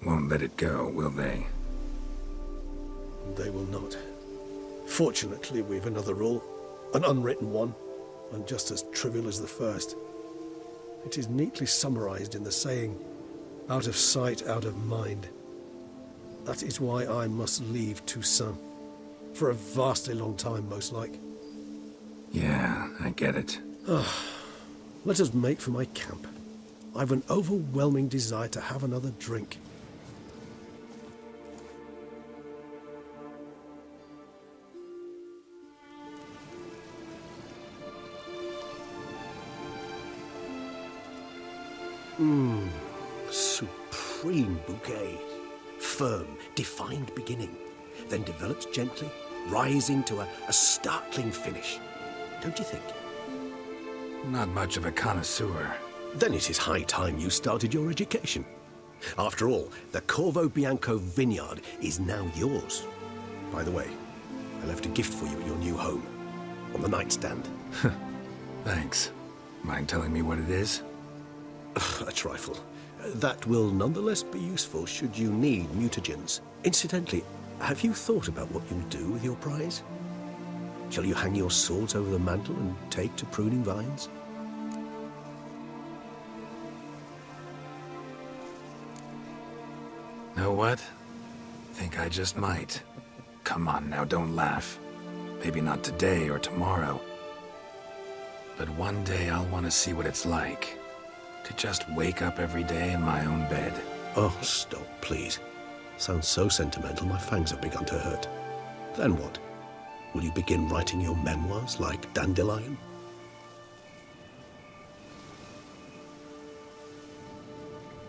won't let it go, will they? They will not. Fortunately, we've another rule. An unwritten one, and just as trivial as the first. It is neatly summarized in the saying, out of sight, out of mind. That is why I must leave Toussaint. For a vastly long time, most like. Yeah, I get it. Let us make for my camp. I've an overwhelming desire to have another drink. Supreme bouquet. Firm, defined beginning, then develops gently, rising to a startling finish. Don't you think? Not much of a connoisseur. Then it is high time you started your education. After all, the Corvo Bianco vineyard is now yours. By the way, I left a gift for you at your new home, on the nightstand. Thanks. Mind telling me what it is? A trifle. That will nonetheless be useful should you need mutagens. Incidentally, have you thought about what you'll do with your prize? Shall you hang your swords over the mantle and take to pruning vines? Know what? Think I just might. Come on now, don't laugh. Maybe not today or tomorrow. But one day I'll want to see what it's like. To just wake up every day in my own bed. Oh, stop, please. Sounds so sentimental, my fangs have begun to hurt. Then what? Will you begin writing your memoirs like Dandelion?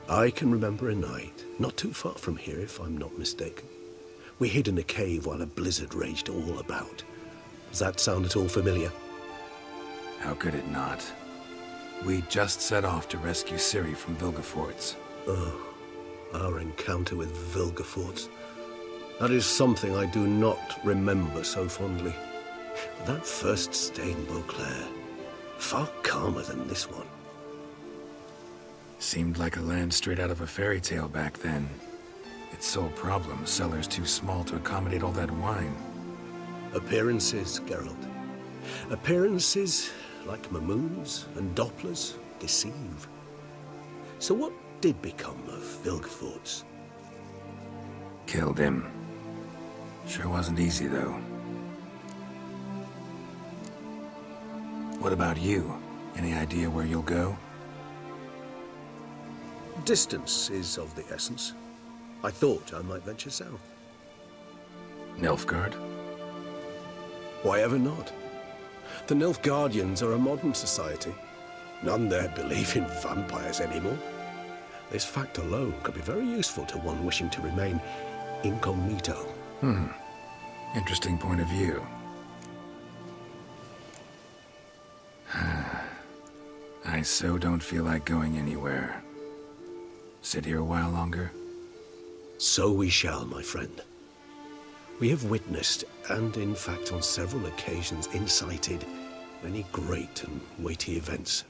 I can remember a night, not too far from here if I'm not mistaken. We hid in a cave while a blizzard raged all about. Does that sound at all familiar? How could it not? We just set off to rescue Ciri from Vilgefortz. Oh, our encounter with Vilgefortz. That is something I do not remember so fondly. That first stay in Beauclair, far calmer than this one. Seemed like a land straight out of a fairy tale back then. Its sole problem, cellars too small to accommodate all that wine. Appearances, Geralt. Appearances, like Mamoons and Dopplers, deceive. So what did become of Vilgefortz? Killed him. Sure wasn't easy, though. What about you? Any idea where you'll go? Distance is of the essence. I thought I might venture south. Nilfgaard? Why ever not? The Nilfgaardians are a modern society. None there believe in vampires anymore. This fact alone could be very useful to one wishing to remain incognito. Interesting point of view. I so don't feel like going anywhere. Sit here a while longer? So we shall, my friend. We have witnessed, and in fact on several occasions incited, many great and weighty events.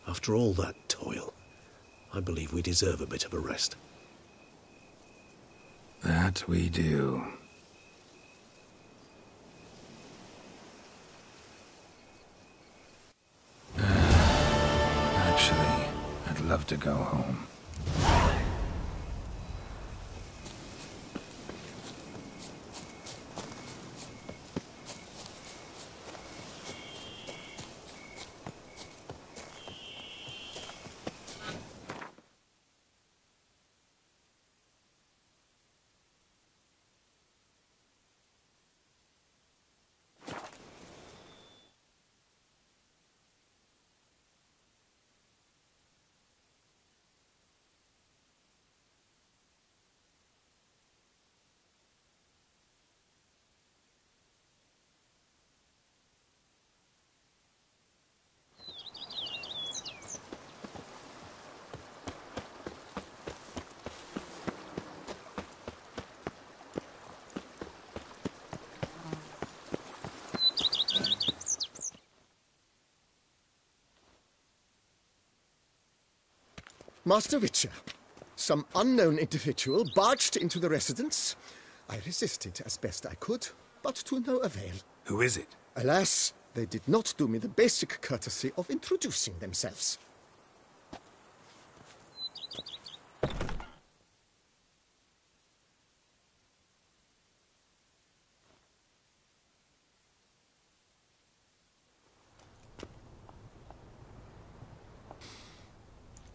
After all that toil, I believe we deserve a bit of a rest. That we do. Actually, I'd love to go home. Master Witcher, some unknown individual barged into the residence. I resisted as best I could, but to no avail. Who is it? Alas, they did not do me the basic courtesy of introducing themselves.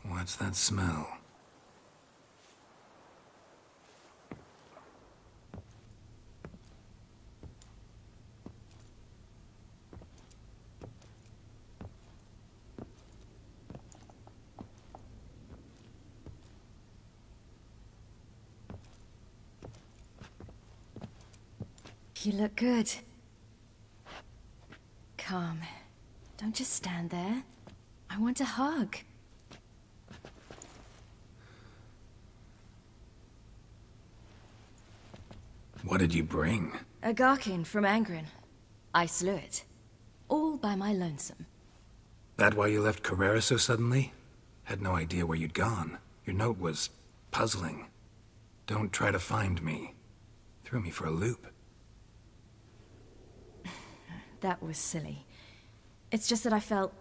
What's that smell? You look good. Calm. Don't just stand there. I want a hug. What did you bring? A Garkin from Angren. I slew it. All by my lonesome. That why you left Carrera so suddenly? Had no idea where you'd gone. Your note was puzzling. Don't try to find me. Threw me for a loop. That was silly. It's just that I felt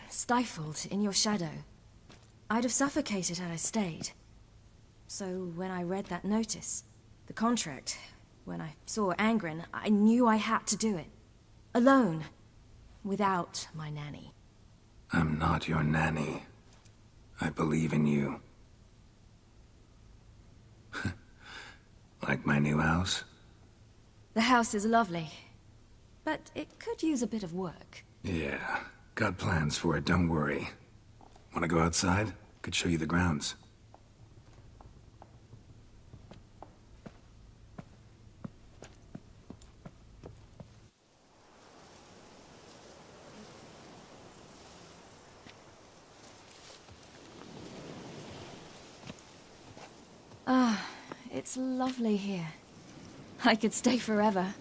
stifled in your shadow. I'd have suffocated had I stayed. So when I read that notice, the contract, when I saw Angren, I knew I had to do it. Alone. Without my nanny. I'm not your nanny. I believe in you. Like my new house? The house is lovely, but it could use a bit of work. Yeah, got plans for it, don't worry. Wanna go outside? Could show you the grounds. Ah, it's lovely here. I could stay forever.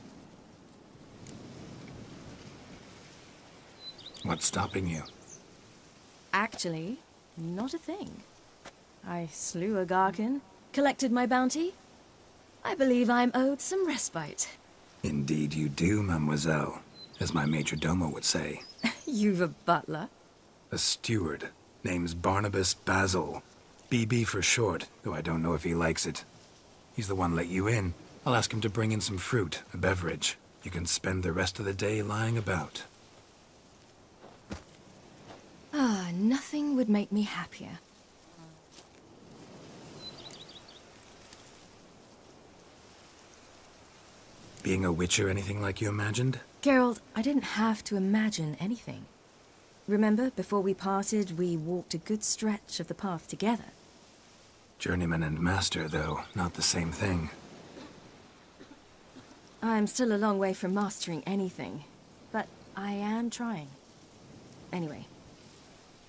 What's stopping you? Actually, not a thing. I slew a Garkin, collected my bounty. I believe I'm owed some respite. Indeed you do, mademoiselle. As my major domo would say. You've a butler? A steward. Name's Barnabas Basil. BB for short, though I don't know if he likes it. He's the one let you in. I'll ask him to bring in some fruit, a beverage. You can spend the rest of the day lying about. Ah, nothing would make me happier. Being a witcher anything like you imagined? Geralt, I didn't have to imagine anything. Remember, before we parted, we walked a good stretch of the path together. Journeyman and master, though, not the same thing. I'm still a long way from mastering anything, but I am trying. Anyway,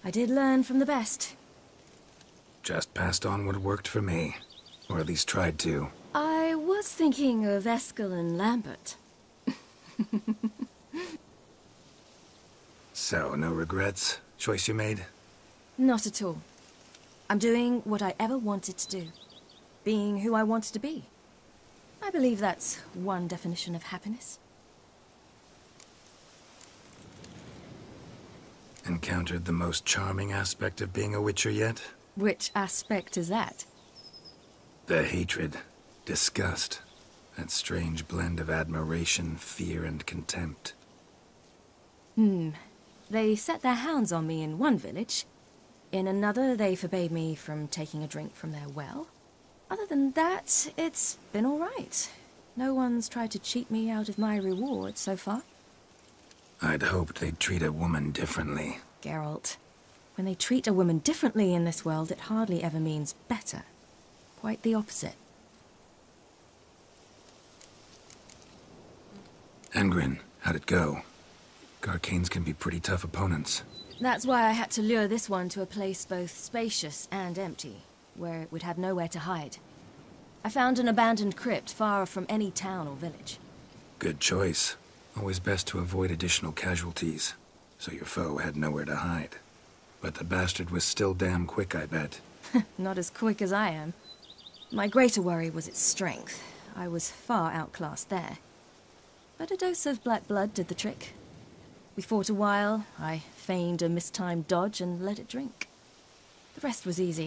I did learn from the best. Just passed on what worked for me. Or at least tried to. I was thinking of Eskel and Lambert. So, no regrets? Choice you made? Not at all. I'm doing what I ever wanted to do. Being who I wanted to be. I believe that's one definition of happiness. Encountered the most charming aspect of being a witcher yet? Which aspect is that? The hatred. Disgust. That strange blend of admiration, fear, and contempt. They set their hounds on me in one village. In another, they forbade me from taking a drink from their well. Other than that, it's been all right. No one's tried to cheat me out of my reward so far. I'd hoped they'd treat a woman differently. Geralt, when they treat a woman differently in this world, it hardly ever means better. Quite the opposite. Angren, how'd it go? Garcanes can be pretty tough opponents. That's why I had to lure this one to a place both spacious and empty, where it would have nowhere to hide. I found an abandoned crypt far from any town or village. Good choice. Always best to avoid additional casualties, so your foe had nowhere to hide. But the bastard was still damn quick, I bet. Not as quick as I am. My greater worry was its strength. I was far outclassed there. But a dose of black blood did the trick. We fought a while, I feigned a mistimed dodge and let it drink. The rest was easy.